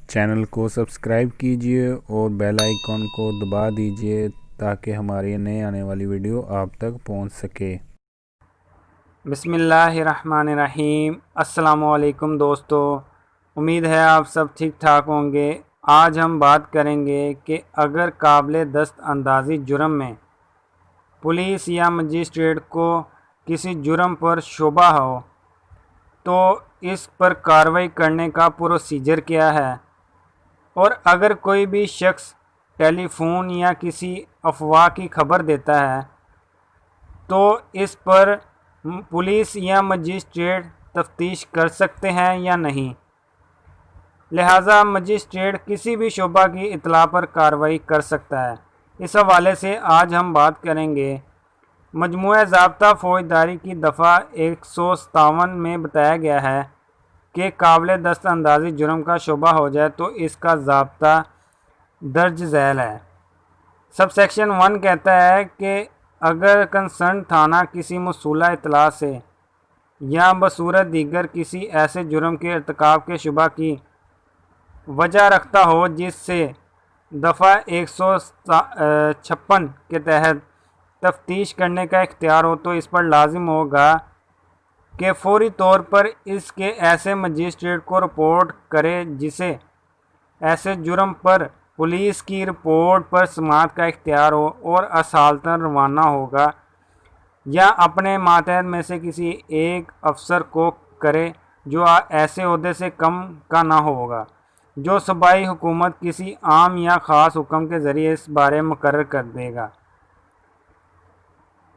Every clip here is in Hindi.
चैनल को सब्सक्राइब कीजिए और बेल आइकॉन को दबा दीजिए ताकि हमारी नए आने वाली वीडियो आप तक पहुंच सके। बिस्मिल्लाहिर्रहमानिर्रहीम। अस्सलामुअलैकुम दोस्तों, उम्मीद है आप सब ठीक ठाक होंगे। आज हम बात करेंगे कि अगर काबिल दस्त अंदाज़ी जुर्म में पुलिस या मजिस्ट्रेट को किसी जुर्म पर शुबा हो तो इस पर कार्रवाई करने का प्रोसीजर क्या है, और अगर कोई भी शख्स टेलीफोन या किसी अफवाह की खबर देता है तो इस पर पुलिस या मजिस्ट्रेट तफ्तीश कर सकते हैं या नहीं। लिहाजा मजिस्ट्रेट किसी भी शुबा की इतला पर कार्रवाई कर सकता है। इस हवाले से आज हम बात करेंगे। मजमूआ ज़ाब्ता फ़ौजदारी की दफ़ा 157 में बताया गया है कि काबिल दस्त अंदाज़ी जुर्म का शुबा हो जाए तो इसका ज़ाब्ता दर्ज झैल है। सब सेक्शन 1 कहता है कि अगर कंसर्न थाना किसी मौसूला इतला से या बसूरत दीगर किसी ऐसे जुर्म के इर्तिकाब के शुबा की वजह रखता हो जिससे दफ़ा 156 के तहत तफ्तीश करने का इख्तियार हो, तो इस पर लाजिम होगा कि फौरी तौर पर इसके ऐसे मजिस्ट्रेट को रिपोर्ट करे जिसे ऐसे जुर्म पर पुलिस की रिपोर्ट पर समाअत का इख्तियार हो, और असालतन रवाना होगा या अपने मातहत में से किसी एक अफसर को करे जो ऐसे ओहदे से कम का ना होगा, जो सूबाई हुकूमत किसी आम या ख़ास हुक्म के ज़रिए इस बारे मुकर्रर कर देगा।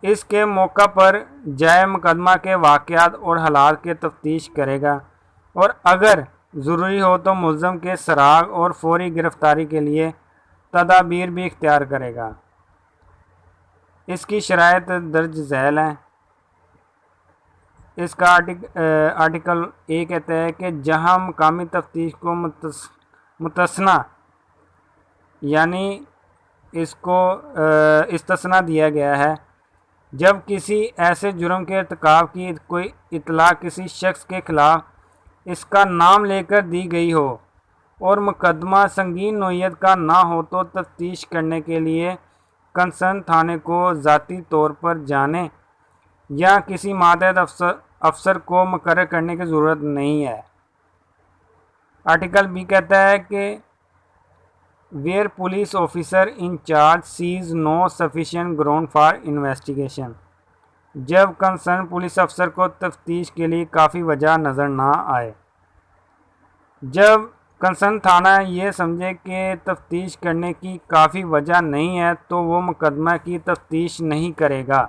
इसके मौका पर जाए मुकदमा के वाक़यात और हालात के तफ्तीश करेगा, और अगर ज़रूरी हो तो मुल्ज़म के सराग और फौरी गिरफ़्तारी के लिए तदाबीर भी इख्तियार करेगा। इसकी शराइत दर्ज झैल हैं। इसका आर्टिकल ए कहता है कि जहां मकामी तफ्तीश को मुतसना यानी इसको इस्तिस्ना दिया गया है जब किसी ऐसे जुर्म के इर्तिकाब की कोई इतला किसी शख्स के ख़िलाफ़ इसका नाम लेकर दी गई हो और मुकदमा संगीन नौइयत का ना हो तो तफ्तीश करने के लिए कंसर्न थाने को ज़ाती तौर पर जाने या किसी मातहत अफसर को मुकर्रर करने की ज़रूरत नहीं है। आर्टिकल बी कहता है कि where police officer in charge sees no sufficient ground for investigation, जब कंसर्न पुलिस अफसर को तफ्तीश के लिए काफ़ी वजह नज़र ना आए। जब कंसर्न थाना ये समझे कि तफ्तीश करने की काफ़ी वजह नहीं है तो वो मुकदमा की तफ्तीश नहीं करेगा।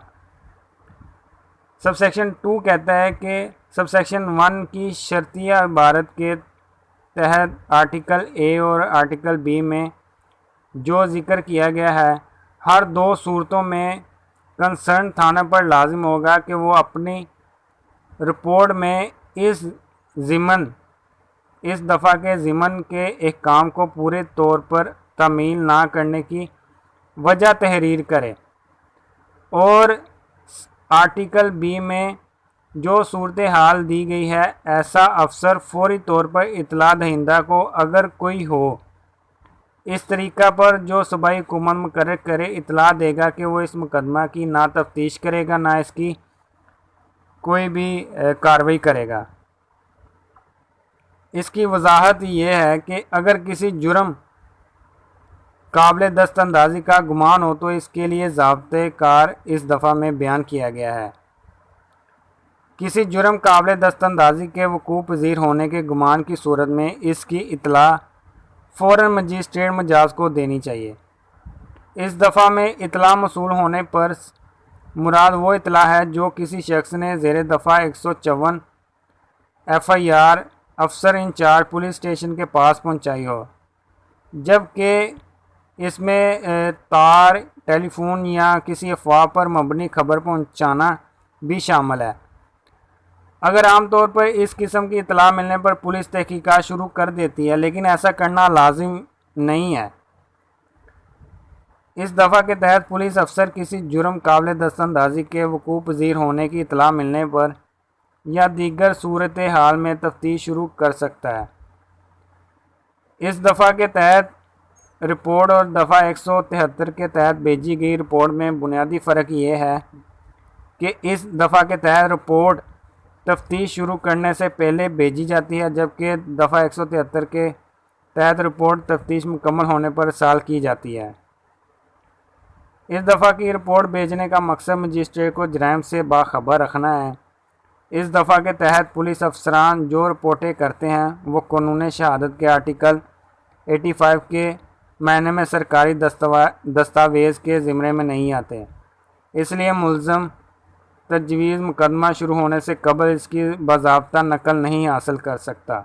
सब सेक्शन 2 कहता है कि सब सेक्शन 1 की शर्तिया इबारत के तहत आर्टिकल ए और आर्टिकल बी में जो ज़िक्र किया गया है, हर दो सूरतों में कंसर्न थाना पर लाजिम होगा कि वो अपनी रिपोर्ट में इस दफ़ा के ज़िमन के एक काम को पूरे तौर पर तामील ना करने की वजह तहरीर करे, और आर्टिकल बी में जो सूरत हाल दी गई है ऐसा अफसर फौरी तौर पर इतला दहिंदा को अगर कोई हो इस तरीक़ा पर जो सूबाई हुकूमत मुकर्रर करे इतला देगा कि वो इस मुकदमा की ना तफ्तीश करेगा ना इसकी कोई भी कार्रवाई करेगा। इसकी वजाहत ये है कि अगर किसी जुर्म काबिल दस्त अंदाज़ी का गुमान हो तो इसके लिए ज़ाब्ते कार इस दफ़ा में बयान किया गया है। किसी जुर्म काबिल दस्त अंदाज़ी के वकूअ पज़ीर होने के गुमान की सूरत में इसकी इतला फ़ौरन मजिस्ट्रेट मजाज को देनी चाहिए। इस दफ़ा में इतला मसूल होने पर मुराद वो इतला है जो किसी शख्स ने ज़ेर दफ़ा 154 FIR अफसर इंचार्ज पुलिस स्टेशन के पास पहुंचाई हो, जबकि इसमें तार टेलीफोन या किसी अफवाह पर मबनी खबर पहुंचाना भी शामिल है। अगर आमतौर पर इस किस्म की इतला मिलने पर पुलिस तहकीकात शुरू कर देती है, लेकिन ऐसा करना लाजिम नहीं है। इस दफ़ा के तहत पुलिस अफसर किसी जुर्म काबिल दस्त अंदाज़ी के वकूअ पज़ीर होने की इतला मिलने पर या दीगर सूरत हाल में तफ्तीश शुरू कर सकता है। इस दफ़ा के तहत रिपोर्ट और दफ़ा 173 के तहत भेजी गई रिपोर्ट में बुनियादी फ़र्क ये है कि इस दफ़ा के तहत रिपोर्ट तफ्तीश शुरू करने से पहले भेजी जाती है, जबकि दफ़ा 173 के तहत रिपोर्ट तफ्तीश मुकम्मल होने पर साल की जाती है। इस दफ़ा की रिपोर्ट भेजने का मकसद मजिस्ट्रेट को जराइम से बाखबर रखना है। इस दफ़ा के तहत पुलिस अफसरान जो रिपोर्टें करते हैं वो कानून शहादत के आर्टिकल 85 के मायने में सरकारी दस्तावेज़ के ज़िम्मे में नहीं आते, इसलिए मुल्ज़म तजवीज़ मुकदमा शुरू होने से कबल इसकी बाज़ाब्ता नकल नहीं हासिल कर सकता।